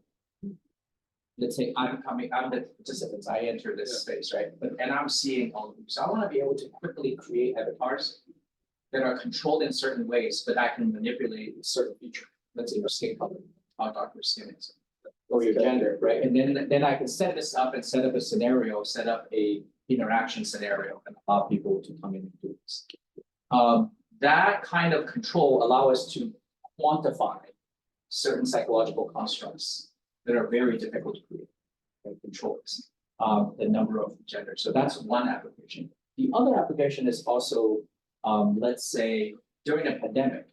Let's say I'm the participants, I enter this space, right? And I'm seeing all of them. So I want to be able to quickly create avatars that are controlled in certain ways, but I can manipulate a certain feature. Let's say your skin color, how dark your skin is, or your gender, right? And then I can set this up and set up a scenario, set up a interaction scenario, and allow people to come in and do this. That kind of control allow us to quantify certain psychological constructs that are very difficult to create and control this, the number of genders. So that's one application. The other application is also, let's say, during a pandemic,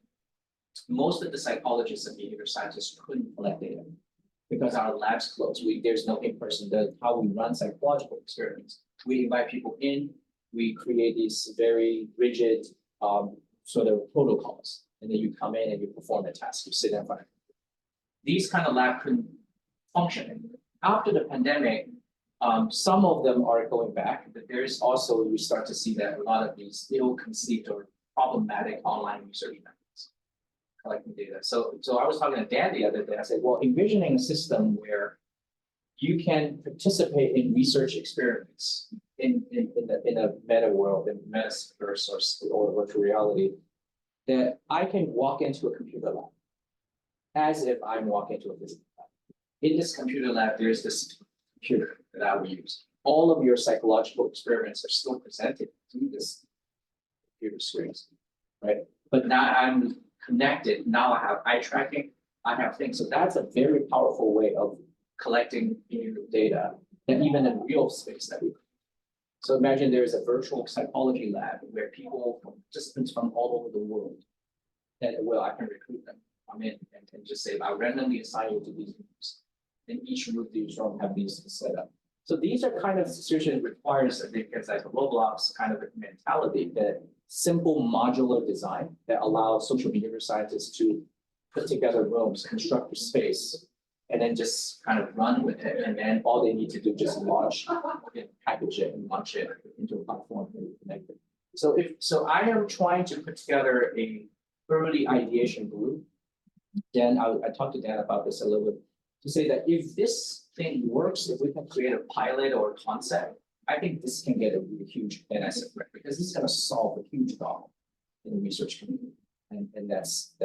most of the psychologists and behavior scientists couldn't collect data because our labs closed. There's no in-person. How we run psychological experiments. We invite people in. We create these very rigid sort of protocols, and then you come in and you perform a task. You sit in front of it. These kind of lab couldn't function. After the pandemic, some of them are going back, but there's also, you start to see that a lot of these ill-conceived or problematic online research methods collecting data. So I was talking to Dan the other day. I said, well, envisioning a system where you can participate in research experiments in a meta world, in metaverse or virtual reality, that I can walk into a computer lab as if I'm walking into a physical lab. In this computer lab, there's this computer that I will use. All of your psychological experiments are still presented through this computer screens, right? But now I'm connected. Now I have eye tracking. I have things. So that's a very powerful way of collecting data, and even in real space that we. So imagine there is a virtual psychology lab where participants from all over the world, that I can recruit them, come in and just say, I randomly assign you to these groups. And each group these room have these set up. So these are kind of situations requires, I think, it's like a Roblox kind of mentality, that simple modular design that allows social behavior scientists to put together rooms, construct a space, and then just kind of run with it. And then all they need to do is just launch it, package it, and launch it into a platform and connect it. So I am trying to put together a early ideation group. Dan, I talked to Dan about this a little bit, to say that if this thing works, if we can create a pilot or a concept, I think this can get a really huge NSF grant, because this is going to solve a huge problem in the research community. And that's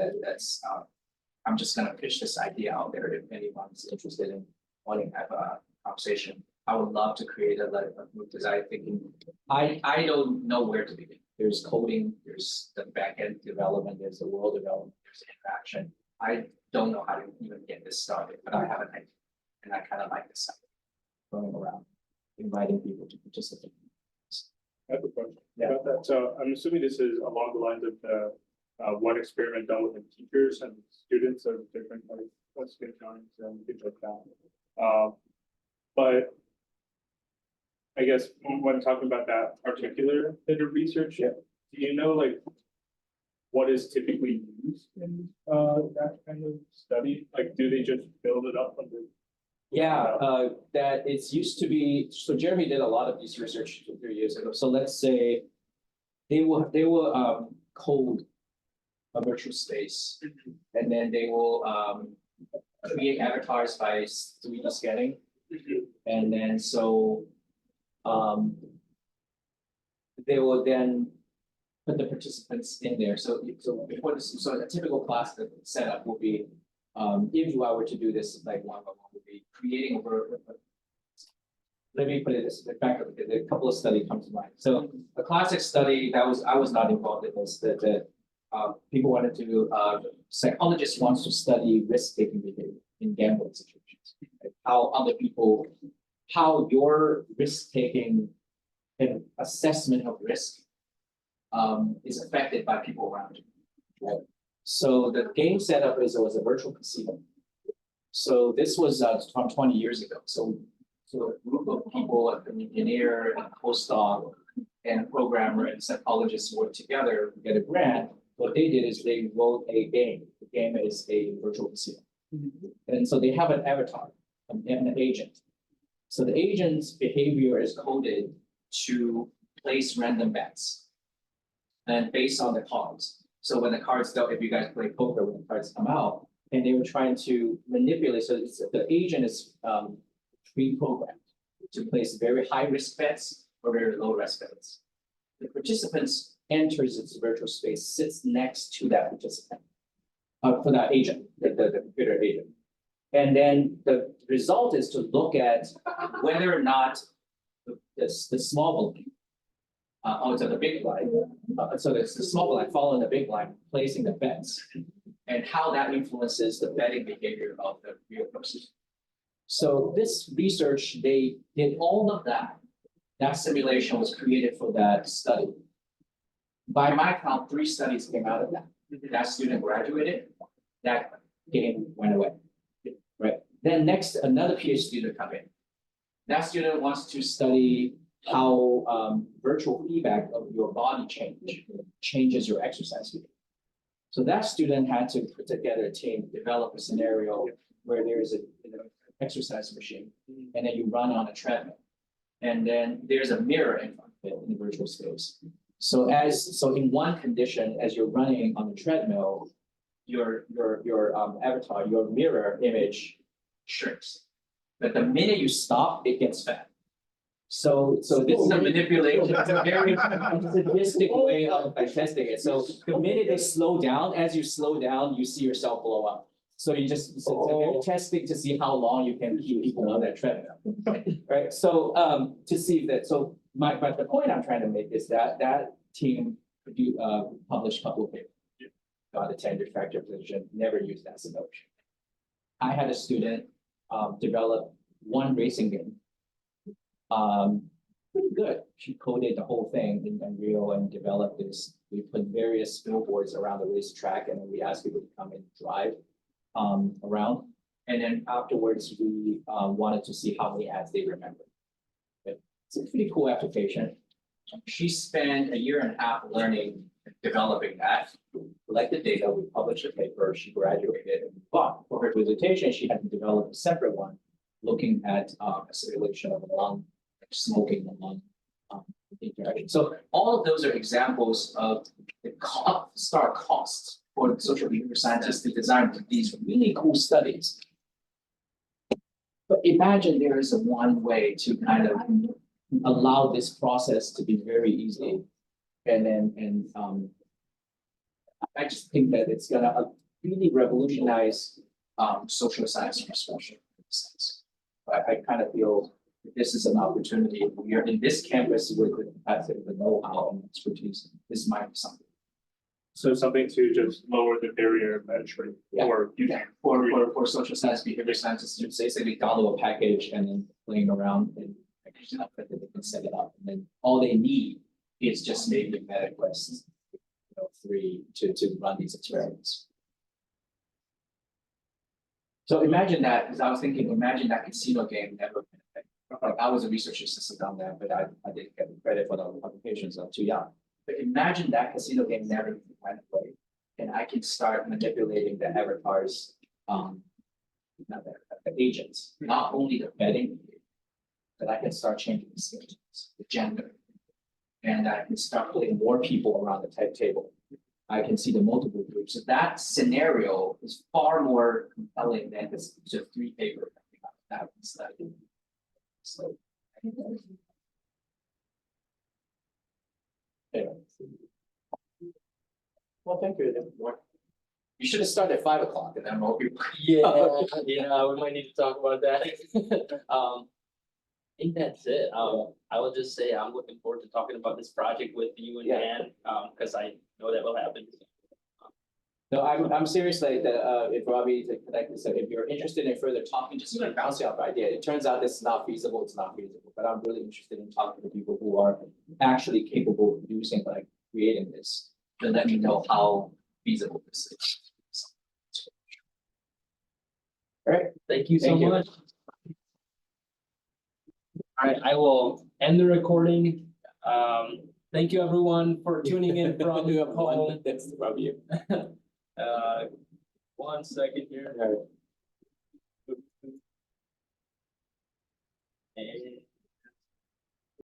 I'm just going to pitch this idea out there if anyone's interested in wanting to have a conversation. I would love to create a group design thinking. I don't know where to begin. There's coding, there's the backend development, there's the world development, there's interaction. I don't know how to even get this started, but I have an idea, and I kind of like this idea going around. inviting people to participate. I have a question Yeah. about that. So I'm assuming this is along the lines of the one experiment done with the teachers and students of different like skin tones and things like that. But I guess when talking about that particular bit of research, do you know like what is typically used in that kind of study? Like, do they just build it up from the? Yeah, that it's used to be, so Jeremy did a lot of this research 2-3 years ago. So let's say they will code a virtual space, and then they will create avatars by 3D scanning. And then so they will then put the participants in there. So before this, so a typical class setup will be, if I were to do this like one-on-one, would be creating a virtual. Let me put it this back up because a couple of studies come to mind. So a classic study that I was not involved in this, that people wanted to psychologists wants to study risk-taking behavior in gambling situations. Right? How other people, how your risk-taking and assessment of risk is affected by people around you. Right? So the game setup was a virtual casino. So this was from 20 years ago. So a group of people, an engineer, and a postdoc, and a programmer and psychologists worked together to get a grant. What they did is they wrote a game. The game is a virtual casino. And so they have an avatar, an agent. So the agent's behavior is coded to place random bets. And based on the cards. So when the cards don't, if you guys play poker, when the cards come out, and they were trying to manipulate, so the agent is pre-programmed to place very high risk bets or very low risk bets. The participants enters its virtual space, sits next to that participant, for that agent, the computer agent. And then the result is to look at whether or not the small blind, so the big blind, so it's the small blind following the big blind, placing the bets, and how that influences the betting behavior of the real person. So this research, they did all of that. That simulation was created for that study. By my count, 3 studies came out of that. That student graduated, that game went away, right? Then next, another PhD student come in. That student wants to study how virtual feedback of your body changes your exercise behavior. So that student had to put together a team, develop a scenario where there is an exercise machine, and then you run on a treadmill. And then there's a mirror in front of it in the virtual space. So in one condition, as you're running on the treadmill, your avatar, your mirror image shrinks. But the minute you stop, it gets fat. So this is a manipulation, it's a very sadistic way of testing it. So the minute they slow down, as you slow down, you see yourself blow up. So you just, it's a very testing to see how long you can keep people on that treadmill, right? So to see that, so but the point I'm trying to make is that that team published a couple of papers, got a tenure factor position, never used that as a notion. I had a student develop one racing game. Pretty good. She coded the whole thing in Unreal and developed this. We put various billboards around the racetrack, and then we asked people to come and drive around. And then afterwards, we wanted to see how many ads they remember. It's a pretty cool application. She spent 1.5 years learning, developing that, collected data, we published a paper, she graduated. But for her dissertation, she had to develop a separate one, looking at a simulation of a lung, smoking the lung interaction. So all of those are examples of the upstart costs for social behavior scientists to design these really cool studies. But imagine there is one way to kind of allow this process to be very easy. And I just think that it's gonna really revolutionize social science research in a sense. I kind of feel this is an opportunity. We are in this campus with the know-how and expertise. This might be something. So something to just lower the barrier of entry For social science behavior scientists to basically download a package and then playing around and packaged enough that they can set it up, and then all they need is just maybe a MetaQuest, 3 to run these experiments. So imagine that, because I was thinking, imagine that casino game never, like I was a research assistant on that, but I didn't get the credit for the publications, I'm too young. But imagine that casino game never went away, and I can start manipulating the avatars, not the agents, not only the betting, but I can start changing the skills, the gender. And I can start putting more people around the type table. I can see the multiple groups. So that scenario is far more compelling than this just 3 paper that we studied. So. Anyway. Well, thank you. You should have started at 5 o'clock and then more people. Yeah, yeah, we might need to talk about that. I think that's it. I will just say I'm looking forward to talking about this project with you and Yeah. Dan, because I know that will happen. No, I'm serious, like, if Robbie, like I said, if you're interested in further talking, just even bouncing off the idea, it turns out this is not feasible, it's not feasible, but I'm really interested in talking to people who are actually capable of using, like, creating this, then let me know how feasible this is. All right, Thank you so Thank you. much. All right, I will end the recording. Thank you everyone for tuning in from home. That's Robbie. 1 second here. All right.